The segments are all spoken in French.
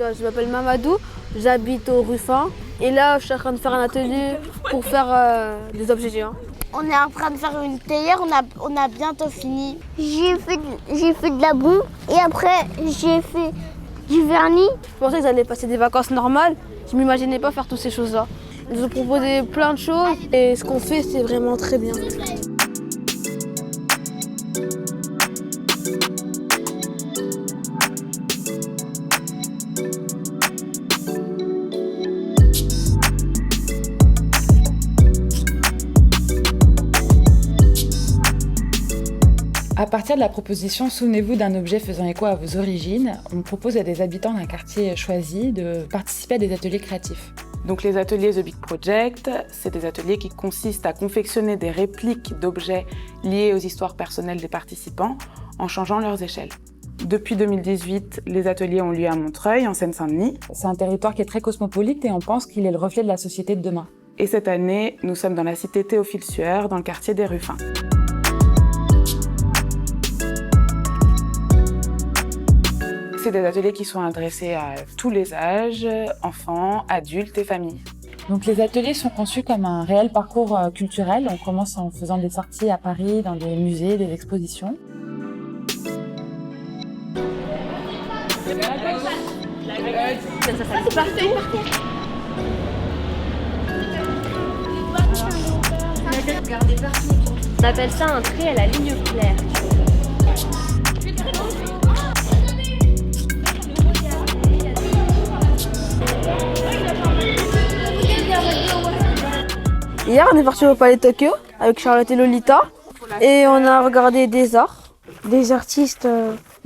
Je m'appelle Mamadou, j'habite au Ruffin et là je suis en train de faire un atelier pour faire des objets géants. On est en train de faire une théière, on a bientôt fini. J'ai fait de la boue et après j'ai fait du vernis. Je pensais qu'ils allaient passer des vacances normales, je m'imaginais pas faire toutes ces choses-là. Ils nous ont proposé plein de choses et ce qu'on fait c'est vraiment très bien. À partir de la proposition « Souvenez-vous d'un objet faisant écho à vos origines », on propose à des habitants d'un quartier choisi de participer à des ateliers créatifs. Donc les ateliers The Big Project, c'est des ateliers qui consistent à confectionner des répliques d'objets liés aux histoires personnelles des participants en changeant leurs échelles. Depuis 2018, les ateliers ont lieu à Montreuil, en Seine-Saint-Denis. C'est un territoire qui est très cosmopolite et on pense qu'il est le reflet de la société de demain. Et cette année, nous sommes dans la cité Théophile-Sueur, dans le quartier des Ruffins. C'est des ateliers qui sont adressés à tous les âges, enfants, adultes et familles. Donc les ateliers sont conçus comme un réel parcours culturel. On commence en faisant des sorties à Paris, dans des musées, des expositions. C'est parfait. On appelle ça un trait à la ligne claire. Hier on est parti au Palais Tokyo avec Charlotte et Lolita et on a regardé des arts, des artistes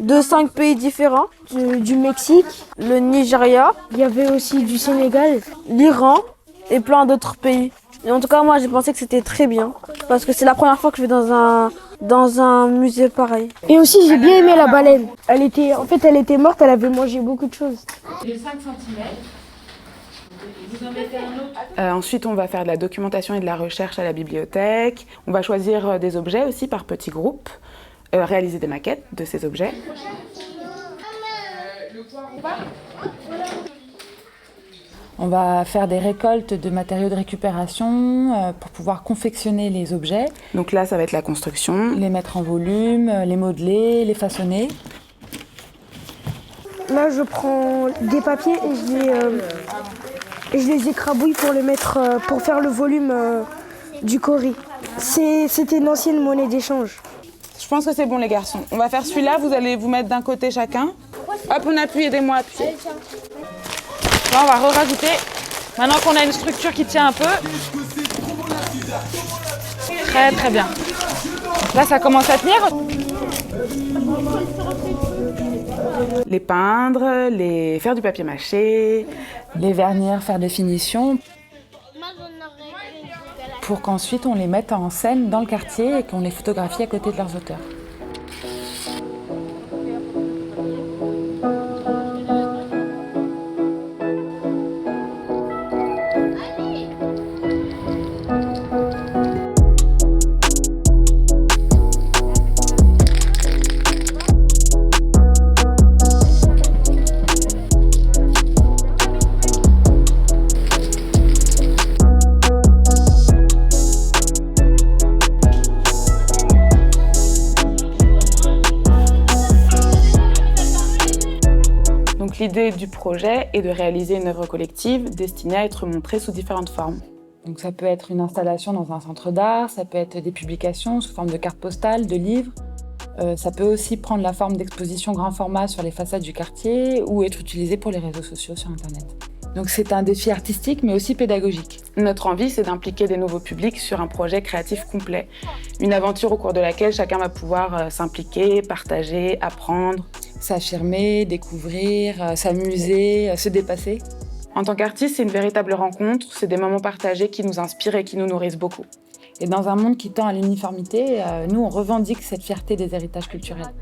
de 5 pays différents, du Mexique, le Nigeria, il y avait aussi du Sénégal, l'Iran et plein d'autres pays. Et en tout cas moi j'ai pensé que c'était très bien parce que c'est la première fois que je vais dans un musée pareil. Et aussi j'ai bien aimé la baleine. Elle était morte, elle avait mangé beaucoup de choses. Les 5 cm. Ensuite, on va faire de la documentation et de la recherche à la bibliothèque. On va choisir des objets aussi par petits groupes, réaliser des maquettes de ces objets. On va faire des récoltes de matériaux de récupération pour pouvoir confectionner les objets. Donc là, ça va être la construction. Les mettre en volume, les modeler, les façonner. Là, je prends des papiers et je les écrabouille pour les mettre, pour faire le volume du kori. C'était une ancienne monnaie d'échange. Je pense que c'est bon les garçons. On va faire celui-là, vous allez vous mettre d'un côté chacun. Hop, on appuie, aidez-moi à appuyer. Là, on va rajouter. Maintenant qu'on a une structure qui tient un peu. Très très bien. Donc là, ça commence à tenir. Les peindre, faire du papier mâché. Les vernir, faire des finitions. Pour qu'ensuite on les mette en scène dans le quartier et qu'on les photographie à côté de leurs auteurs. L'idée du projet est de réaliser une œuvre collective destinée à être montrée sous différentes formes. Donc ça peut être une installation dans un centre d'art, ça peut être des publications sous forme de cartes postales, de livres. Ça peut aussi prendre la forme d'expositions grand format sur les façades du quartier ou être utilisé pour les réseaux sociaux sur Internet. Donc c'est un défi artistique mais aussi pédagogique. Notre envie, c'est d'impliquer des nouveaux publics sur un projet créatif complet. Une aventure au cours de laquelle chacun va pouvoir s'impliquer, partager, apprendre. S'affirmer, découvrir, s'amuser, se dépasser. En tant qu'artiste, c'est une véritable rencontre, c'est des moments partagés qui nous inspirent et qui nous nourrissent beaucoup. Et dans un monde qui tend à l'uniformité, nous on revendique cette fierté des héritages culturels.